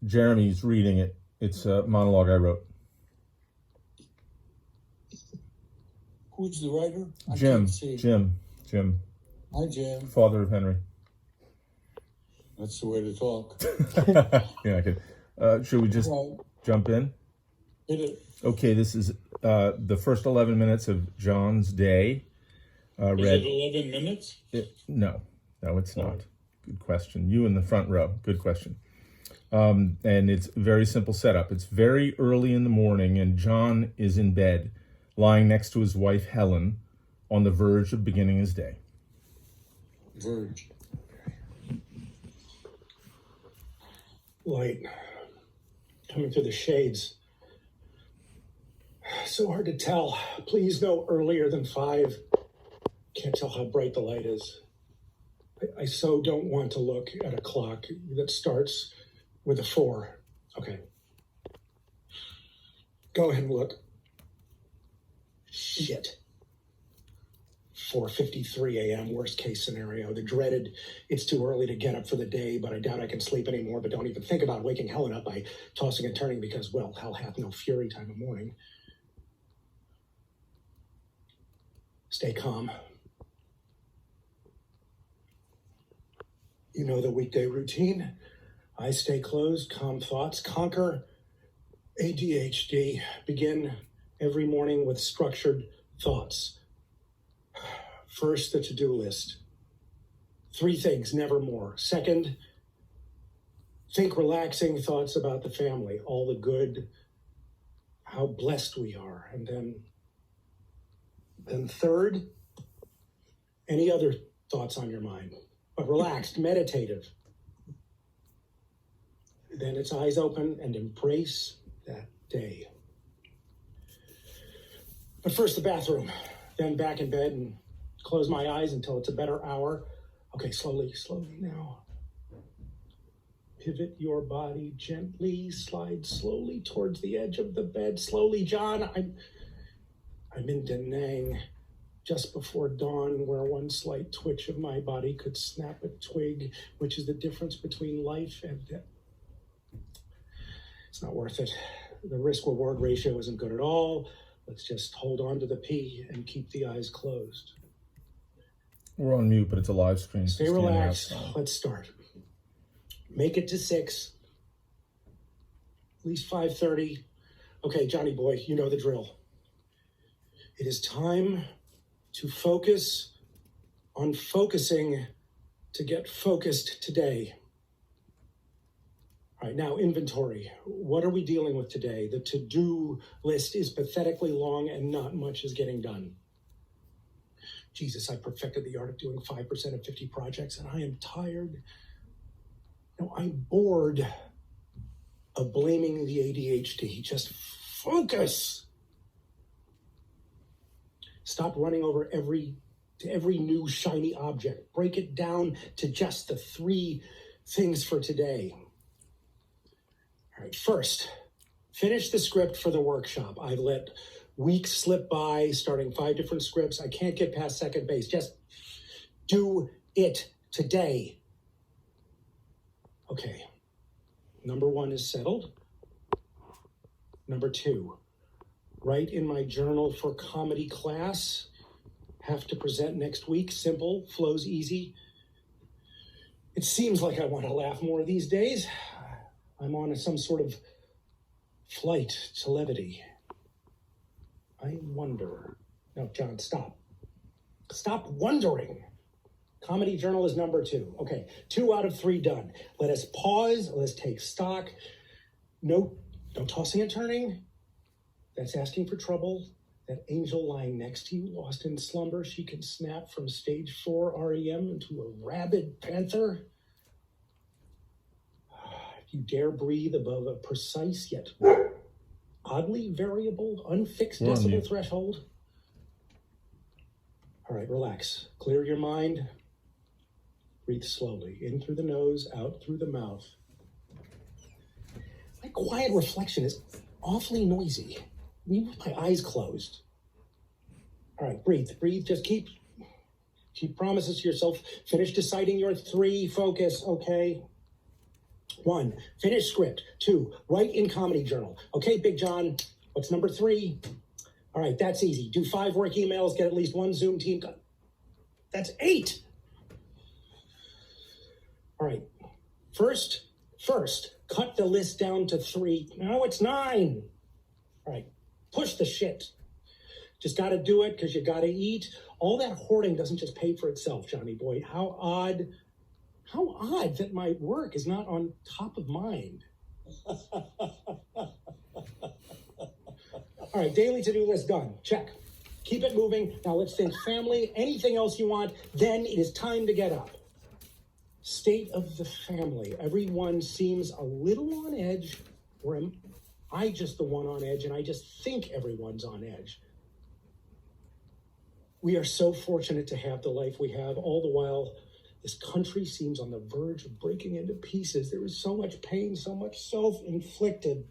Jeremy's reading it. It's a monologue I wrote. Who's the writer? Jim. Hi, Jim. Father of Henry. That's the way to talk. Yeah, I could. Should we just jump in? Hit it. Okay, this is the first 11 minutes of John's day. Is it 11 minutes? No, it's not. Good question. You in the front row. Good question. And it's a very simple setup. It's very early in the morning, and John is in bed, lying next to his wife, Helen, on the verge of beginning his day. Verge. Light coming through the shades. So hard to tell. Please no earlier than 5. Can't tell how bright the light is. I so don't want to look at a clock that starts with a 4. Okay. Go ahead and look. Shit. 4:53 a.m., worst case scenario. The dreaded, it's too early to get up for the day, but I doubt I can sleep anymore, but don't even think about waking Helen up by tossing and turning because, well, hell hath no fury time of morning. Stay calm. You know the weekday routine. Eyes stay closed, calm thoughts, conquer ADHD. Begin every morning with structured thoughts. First, the to-do list. 3 things, never more. Second, think relaxing thoughts about the family, all the good, how blessed we are. And then third, any other thoughts on your mind, but relaxed, meditative. Then it's eyes open and embrace that day. But first the bathroom, then back in bed and close my eyes until it's a better hour. Okay, slowly now. Pivot your body gently, slide slowly towards the edge of the bed. Slowly, John. I'm in Da Nang, just before dawn, where one slight twitch of my body could snap a twig, which is the difference between life and death. It's not worth it. The risk-reward ratio isn't good at all. Let's just hold on to the pee and keep the eyes closed. We're on mute, but it's a live stream. Stay relaxed. Let's start. Make it to 6. At least 5:30. Okay, Johnny boy, you know the drill. It is time to focus on focusing to get focused today. All right, now inventory. What are we dealing with today? The to-do list is pathetically long and not much is getting done. Jesus, I perfected the art of doing 5% of 50 projects, and I am tired. No, I'm bored of blaming the ADHD. Just focus. Stop running over every new shiny object. Break it down to just the 3 things for today. All right, first, finish the script for the workshop. I've let weeks slip by, starting 5 different scripts. I can't get past second base. Just do it today. Okay. Number 1 is settled. Number 2, write in my journal for comedy class. Have to present next week. Simple, flows easy. It seems like I want to laugh more these days. I'm on some sort of flight to levity. I wonder. No, John, stop. Stop wondering. Comedy journal is number 2. Okay, 2 out of 3 done. Let us pause. Let's take stock. No tossing and turning. That's asking for trouble. That angel lying next to you, lost in slumber, she can snap from stage 4 REM into a rabid panther. If you dare breathe above a precise yet oddly variable, unfixed decibel threshold. All right, relax. Clear your mind. Breathe slowly. In through the nose, out through the mouth. My quiet reflection is awfully noisy. Me with my eyes closed. All right, breathe. Just keep promises to yourself. Finish deciding your 3. Focus, okay? 1, finish script. 2, write in Comedy Journal. Okay, Big John, what's number 3? All right, that's easy. Do 5 work emails, get at least 1 Zoom team. That's 8. All right, first, cut the list down to 3. Now it's 9. All right, push the shit. Just got to do it because you got to eat. All that hoarding doesn't just pay for itself, Johnny boy. How odd that my work is not on top of mind. All right, daily to-do list done. Check. Keep it moving. Now let's think family, anything else you want. Then it is time to get up. State of the family. Everyone seems a little on edge, or am I just the one on edge and I just think everyone's on edge? We are so fortunate to have the life we have. All the while, this country seems on the verge of breaking into pieces. There is so much pain, so much self-inflicted,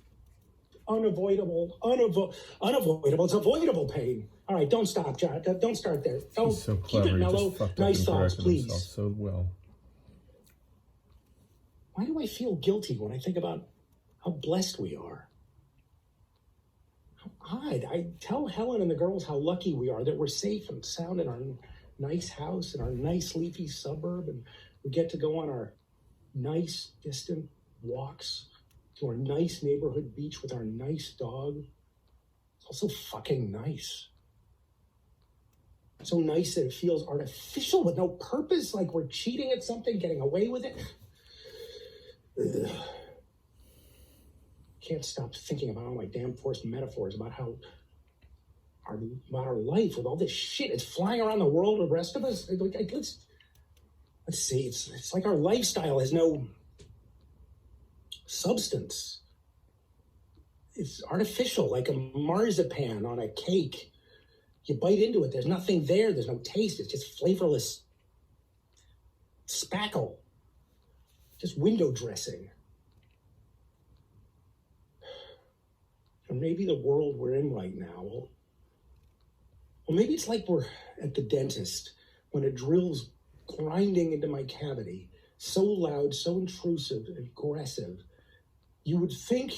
unavoidable. It's avoidable pain. All right, don't stop, John. Don't start there. Don't. He's so clever. Keep it mellow. He just fucked up Nice and thoughts, corrected please. himself so well. Why do I feel guilty when I think about how blessed we are? How odd. I tell Helen and the girls how lucky we are that we're safe and sound in our nice house in our nice leafy suburb, and we get to go on our nice distant walks to our nice neighborhood beach with our nice dog. It's also fucking nice. So nice that it feels artificial with no purpose, like we're cheating at something, getting away with it. Ugh. Can't stop thinking about all my damn forced metaphors about how our life with all this shit, it's flying around the world with the rest of us. Let's see. It's like our lifestyle has no substance. It's artificial, like a marzipan on a cake. You bite into it, there's nothing there. There's no taste. It's just flavorless spackle. Just window dressing. And maybe the world we're in right now, well, maybe it's like we're at the dentist when a drill's grinding into my cavity, so loud, so intrusive, aggressive. You would think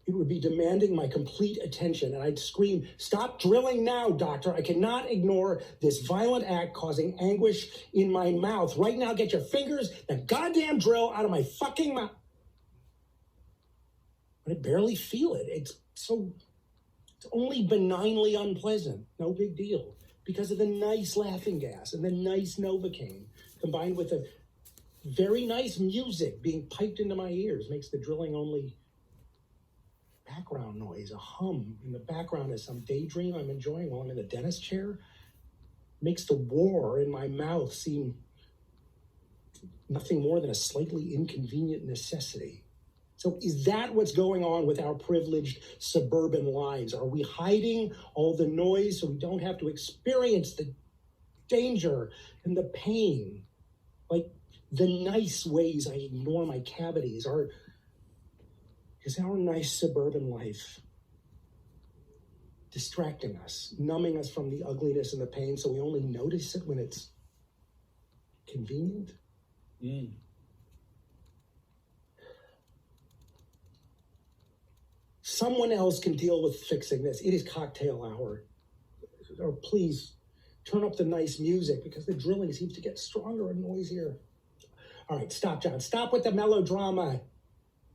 it would be demanding my complete attention, and I'd scream, "Stop drilling now, doctor. I cannot ignore this violent act causing anguish in my mouth. Right now, get your fingers, the goddamn drill, out of my fucking mouth." But I barely feel it. It's only benignly unpleasant. No big deal. Because of the nice laughing gas and the nice Novocaine, combined with the very nice music being piped into my ears, makes the drilling only background noise, a hum in the background as some daydream I'm enjoying while I'm in the dentist chair. Makes the war in my mouth seem nothing more than a slightly inconvenient necessity. So is that what's going on with our privileged suburban lives? Are we hiding all the noise so we don't have to experience the danger and the pain? Like the nice ways I ignore my cavities is our nice suburban life distracting us, numbing us from the ugliness and the pain so we only notice it when it's convenient? Someone else can deal with fixing this. It is cocktail hour. Or please turn up the nice music because the drilling seems to get stronger and noisier. All right, stop, John. Stop with the melodrama.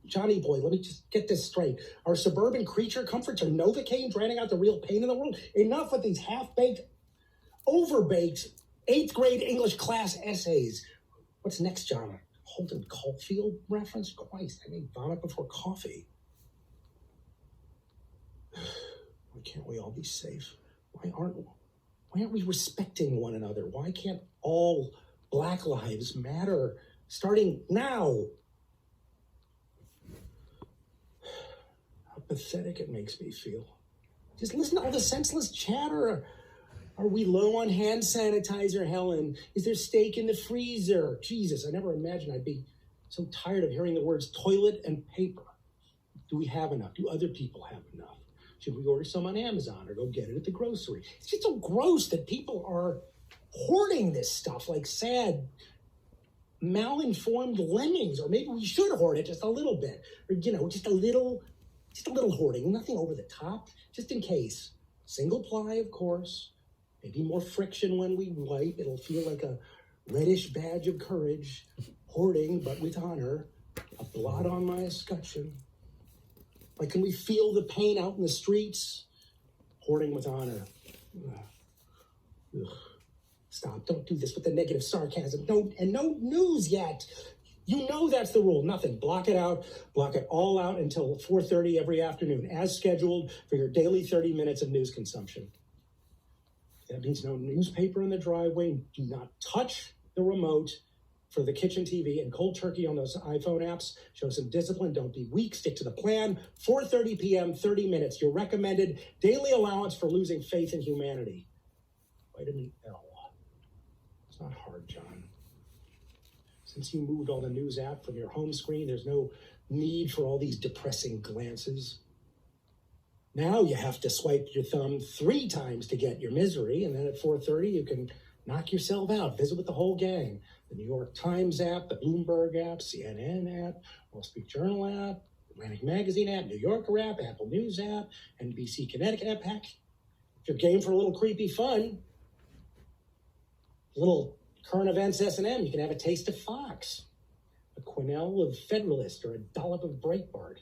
Johnny boy, let me just get this straight. Our suburban creature comforts are Novocaine drowning out the real pain in the world? Enough with these half-baked, overbaked 8th grade English class essays. What's next, John? Holden Caulfield reference? Christ, I may vomit before coffee. Why can't we all be safe? Why aren't we respecting one another? Why can't all Black lives matter starting now? How pathetic it makes me feel. Just listen to all the senseless chatter. Are we low on hand sanitizer, Helen? Is there steak in the freezer? Jesus, I never imagined I'd be so tired of hearing the words toilet and paper. Do we have enough? Do other people have enough? Should we order some on Amazon or go get it at the grocery? It's just so gross that people are hoarding this stuff like sad malinformed lemmings, or maybe we should hoard it just a little bit, or just a little hoarding, nothing over the top, just in case. Single ply, of course. Maybe more friction when we wipe. It'll feel like a reddish badge of courage. Hoarding, but with honor. A blot on my escutcheon. Like, can we feel the pain out in the streets? Hoarding with honor. Ugh. Stop, don't do this with the negative sarcasm. No news yet. You know that's the rule, nothing. Block it out, block it all out until 4:30 every afternoon, as scheduled for your daily 30 minutes of news consumption. That means no newspaper in the driveway. Do not touch the remote for the kitchen TV, and cold turkey on those iPhone apps. Show some discipline, don't be weak, stick to the plan. 4:30 p.m., 30 minutes, your recommended daily allowance for losing faith in humanity. Vitamin L. It's not hard, John. Since you moved all the news app from your home screen, there's no need for all these depressing glances. Now you have to swipe your thumb 3 times to get your misery, and then at 4:30 you can knock yourself out, visit with the whole gang. The New York Times app, the Bloomberg app, CNN app, Wall Street Journal app, Atlantic Magazine app, New Yorker app, Apple News app, NBC Connecticut app. Heck, if you're game for a little creepy fun, a little current events S&M, you can have a taste of Fox, a quenelle of Federalist, or a dollop of Breitbart.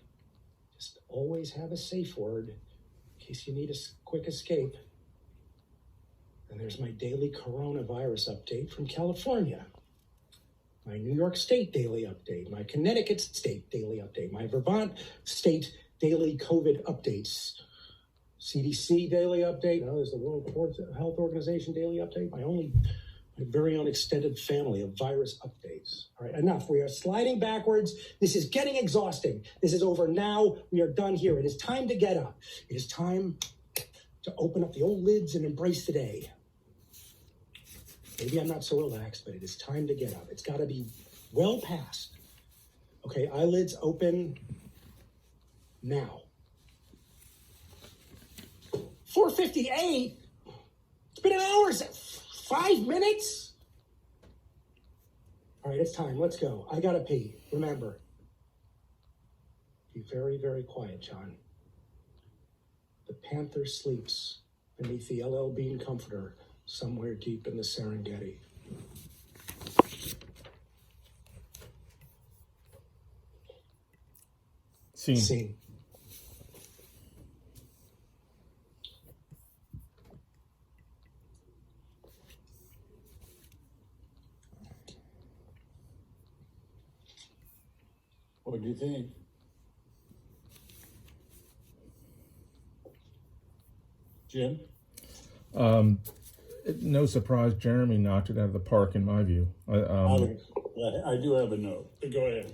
Just always have a safe word in case you need a quick escape. And there's my daily coronavirus update from California, my New York State daily update, my Connecticut State daily update, my Vermont State daily COVID updates, CDC daily update. Oh, there's the World Health Organization daily update. My very own extended family of virus updates. All right, enough. We are sliding backwards. This is getting exhausting. This is over now. We are done here. It is time to get up. It is time to open up the old lids and embrace the day. Maybe I'm not so relaxed, but it is time to get up. It's got to be well past. Okay, eyelids open now. 4:58? It's been an hour. 5 minutes? All right, it's time. Let's go. I gotta pee. Remember, be very, very quiet, John. The panther sleeps beneath the LL Bean comforter somewhere deep in the Serengeti. Scene. What do you think? Jim? No surprise, Jeremy knocked it out of the park, in my view. I do have a note. Go ahead.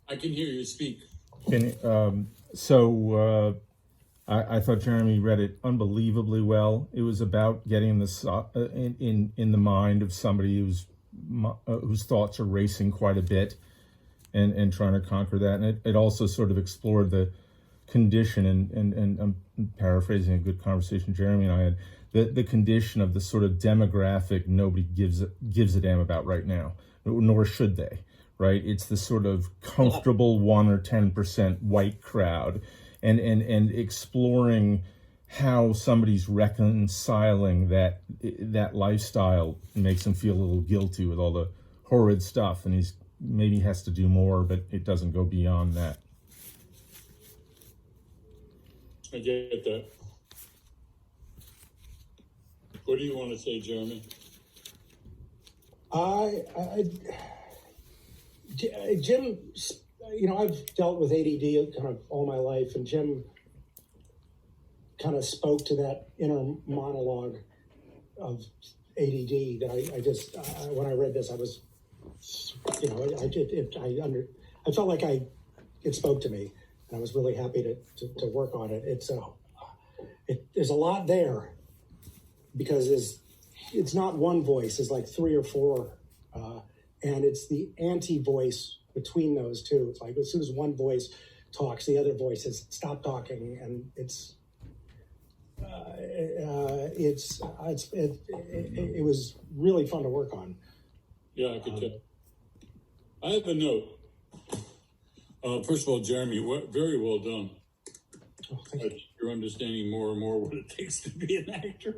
I can hear you speak. I thought Jeremy read it unbelievably well. It was about getting this in the mind of somebody whose thoughts are racing quite a bit, and trying to conquer that. And it also sort of explored the condition, and I'm paraphrasing a good conversation Jeremy and I had, the condition of the sort of demographic nobody gives a damn about right now, nor should they, right? It's the sort of comfortable 1 or 10% white crowd, and exploring how somebody's reconciling that lifestyle makes him feel a little guilty with all the horrid stuff, and he's maybe has to do more, but it doesn't go beyond that. I get that. What do you want to say, Jeremy? Jim, I've dealt with ADD kind of all my life, and Jim kind of spoke to that inner monologue of ADD that I just, when I read this, I was, I felt like it spoke to me, and I was really happy to work on it. There's a lot there, because it's not one voice, it's like 3 or 4, and it's the anti-voice between those two. It's like as soon as one voice talks, the other voice says stop talking, and it was really fun to work on. Yeah, I could tell. I have a note. First of all, Jeremy, very well done. Oh, thank you. You're understanding more and more what it takes to be an actor.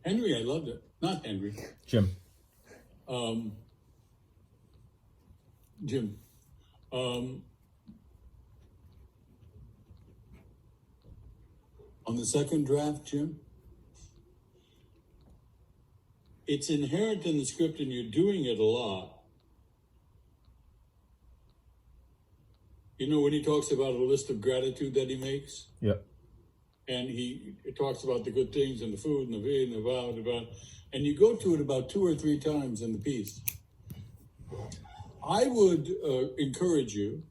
Henry, I loved it. Not Henry. Jim. Jim. On the second draft, Jim, it's inherent in the script and you're doing it a lot. You know, when he talks about a list of gratitude that he makes? Yep. And he talks about the good things and the food and the vid and the vow and the vow. And you go to it about 2 or 3 times in the piece. I would encourage you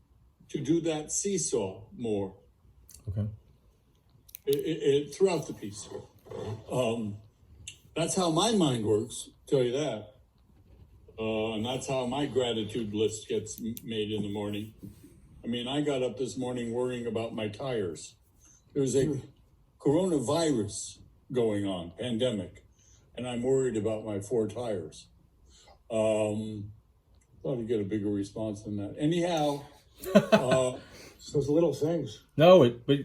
to do that seesaw more. Okay. Throughout the piece. That's how my mind works, tell you that. And that's how my gratitude list gets made in the morning. I mean, I got up this morning worrying about my tires. There's a coronavirus going on, pandemic, and I'm worried about my 4 tires. Thought I'd get a bigger response than that. Anyhow, Those little things. No, but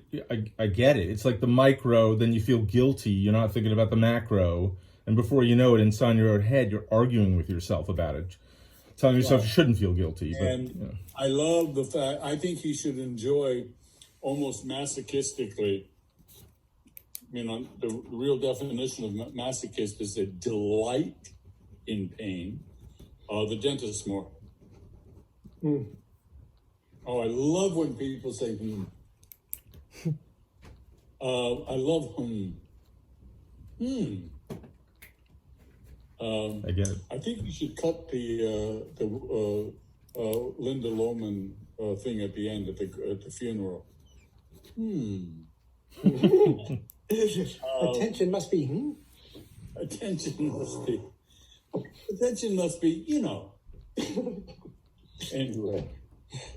I get it. It's like the micro, then you feel guilty. You're not thinking about the macro. And before you know it, inside your own head, you're arguing with yourself about it. Telling yourself you shouldn't feel guilty. But, and you know. I love the fact, I think he should enjoy almost masochistically. You know, the real definition of masochist is a delight in pain. The dentist more. Oh, I love when people say, I love I get it. I think you should cut the Linda Lohman thing at the end at the funeral. Attention must be, Attention must be, you know. Anyway.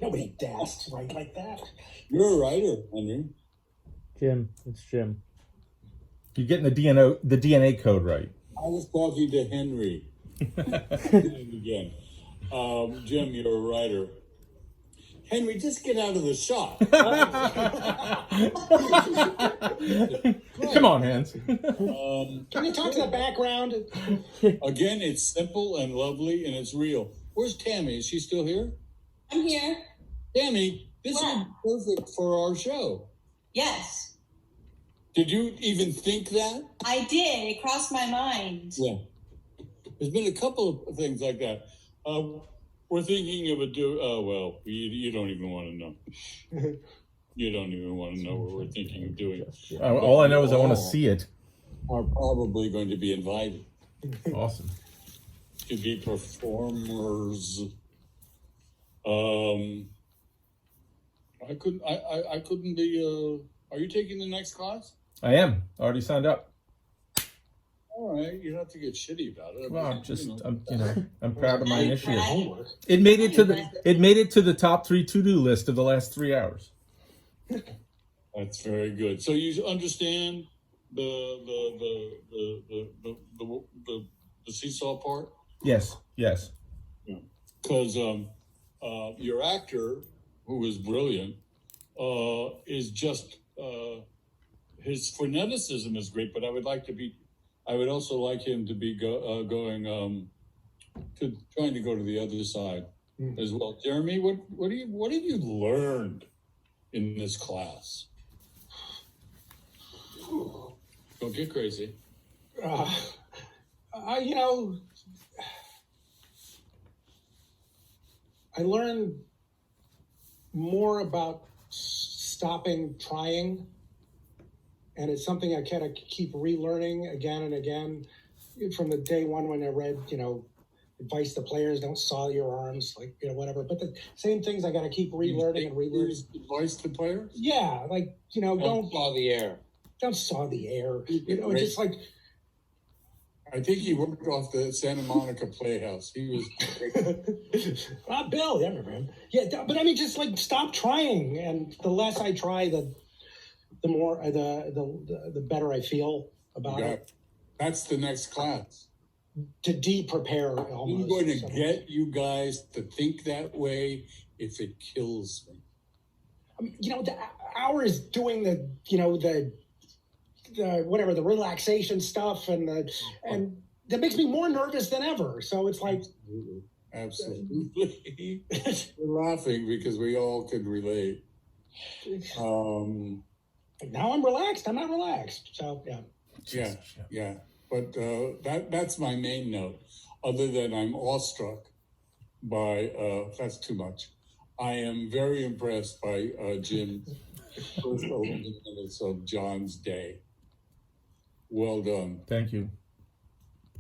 Nobody dashed right like that. You're a writer, Henry. Jim, it's Jim. You're getting the DNA code right. I was talking to Henry. Again. Jim, you're a writer. Henry, just get out of the shot. Come on, Hans. Can you talk to the background? Again, it's simple and lovely and it's real. Where's Tammy? Is she still here? I'm here. Tammy, this Yeah. is perfect for our show. Yes, Did you even think that? I did. It crossed my mind. Yeah. There's been a couple of things like that. We're thinking of you don't even want to know. You don't even want to know what we're thinking of doing. All I know is I want to see it. Are probably going to be invited Awesome. to be performers. I couldn't be. Are you taking the next class? I am. Already signed up. All right, you don't have to get shitty about it. Well, I'm proud of my initiative. Homework. It made it to the top 3 to-do list of the last 3 hours. That's very good. So you understand the seesaw part? Yes. Because your actor, who is brilliant, is just his phoneticism is great. But I would also like him to be trying to go to the other side as well. Jeremy, what have you learned in this class? Don't get crazy. I learned more about stopping trying, and it's something I kind of keep relearning again and again from the day one when I read, advice to players, don't saw your arms, whatever. But the same things I got to keep relearning and relearning. Advice to players? Yeah, don't saw the air. Don't saw the air. Just like. I think he worked off the Santa Monica Playhouse. He was. Bill, yeah, man. Yeah, but I mean, just stop trying, and the less I try, the more the better I feel about it. That's the next class. to de-prepare almost. I'm going to So- get you guys to think that way if it kills me. The hour is doing the whatever, the relaxation stuff, and that makes me more nervous than ever. So it's like, Absolutely. We're laughing because we all can relate. now I'm relaxed. I'm not relaxed. So Yeah. But that's my main note. Other than I'm awestruck by, that's too much. I am very impressed by Jim's first 11 minutes of John's day. Well done. Thank you.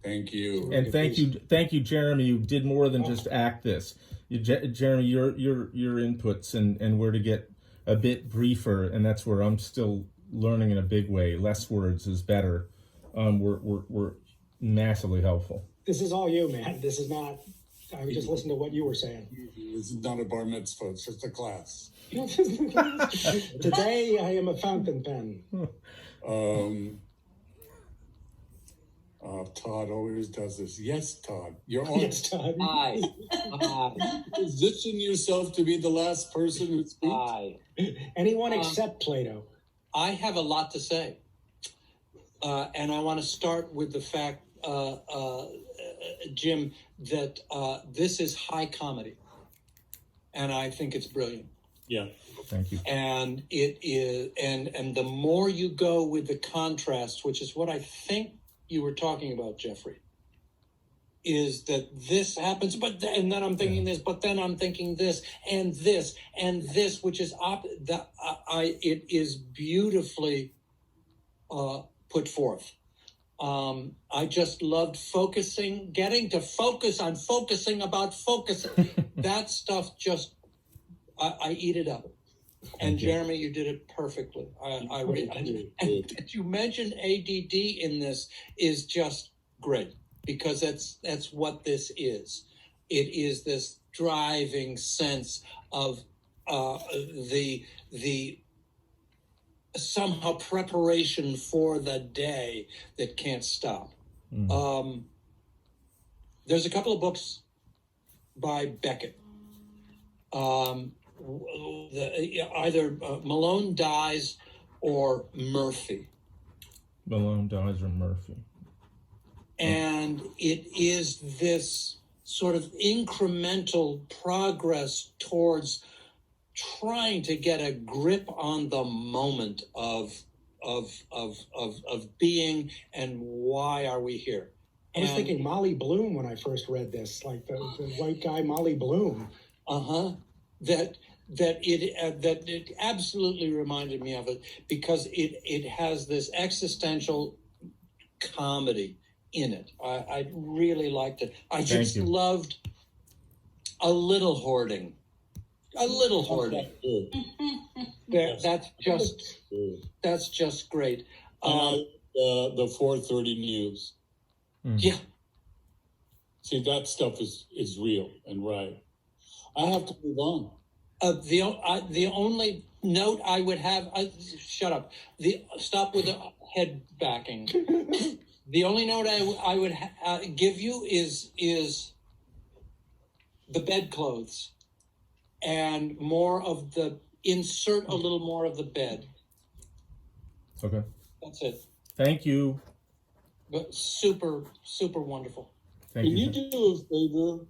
Thank you. And thank you, Jeremy. You did more than just act this. Jeremy, your inputs and where to get a bit briefer, and that's where I'm still learning in a big way. Less words is better. Were massively helpful. this is all you, man. This is not. I was just listening to what you were saying. This is not a bar mitzvah. It's just a class. Today I am a fountain pen. Todd always does this. Yes, Todd. You're on. Yes, Todd. Aye. Position yourself to be the last person who speaks. Aye. Anyone except Plato. I have a lot to say. And I want to start with the fact, Jim, that this is high comedy. And I think it's brilliant. Yeah. Thank you. And it is, and the more you go with the contrast, which is what I think you were talking about, Jeffrey, is that this happens, and then I'm thinking this, but then I'm thinking this, and this, which is it is beautifully put forth. I just loved getting to focus on focusing about focusing. That stuff just, I eat it up. And Jeremy, you did it perfectly. And that you mentioned ADD in this is just great, because that's what this is. It is this driving sense of the somehow preparation for the day that can't stop. There's a couple of books by Beckett. Either Malone Dies or Murphy. Malone Dies or Murphy. And it is this sort of incremental progress towards trying to get a grip on the moment of being and why are we here. I was thinking Molly Bloom when I first read this, like the white guy Molly Bloom. That it absolutely reminded me of it, because it has this existential comedy in it. I really liked it. I just loved a little hoarding. That's just great. The 4:30 news. Yeah. See, that stuff is real and right. I have to move on. The only note I would have, shut up. Stop with the head backing. The only note I would give you is the bedclothes, and insert a little more of the bed. Okay. That's it. Thank you. But super, super wonderful. Thank Can you. you do a favor?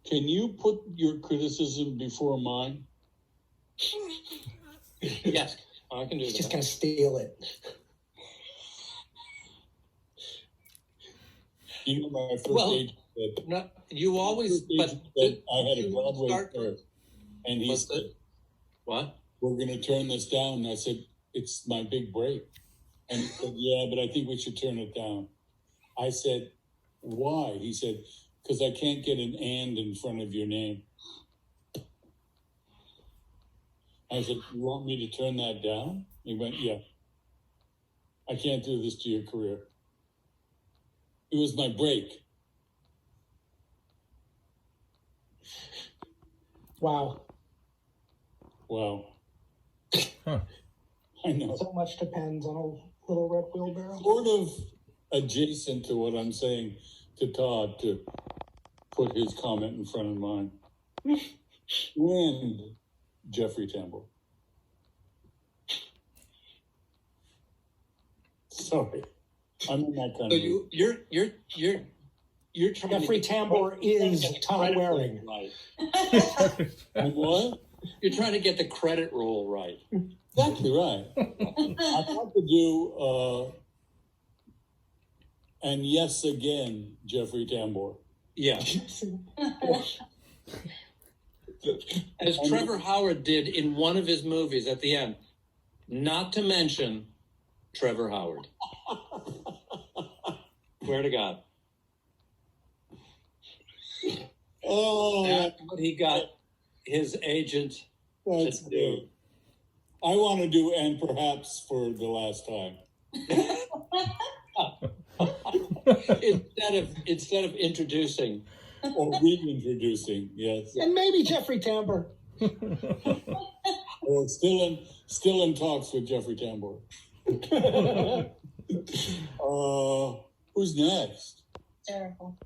Can you put your criticism before mine? Yes, I can do He's that. just gonna steal it. You know, my first agent said, No, you always. But I had a Broadway first, and he What's said, that? What? "We're going to turn this down." And I said, "It's my big break." And he said, "Yeah, but I think we should turn it down." I said, "Why?" He said, "Because I can't get an and in front of your name." I said, "You want me to turn that down?" He went, "Yeah. I can't do this to your career." It was my break. Wow. Wow. Huh. I know. So much depends on a little red wheelbarrow. Sort of adjacent to what I'm saying. to Todd to put his comment in front of mine. And Jeffrey Tambor. Sorry, I'm in that kind So of mood. you're trying Jeffrey to Tambor is Todd credit Waring. roll right. And what? You're trying to get the credit roll right. Exactly right. I thought to do and yes again, Jeffrey Tambor. Yeah. As Trevor Howard did in one of his movies at the end. Not to mention Trevor Howard. Swear to God. Oh, That's what he got his agent that's to do. good. I want to do and perhaps for the last time. instead of introducing. Or reintroducing, yes. And maybe Jeffrey Tambor. Or still in talks with Jeffrey Tambor. Who's next? Terrible.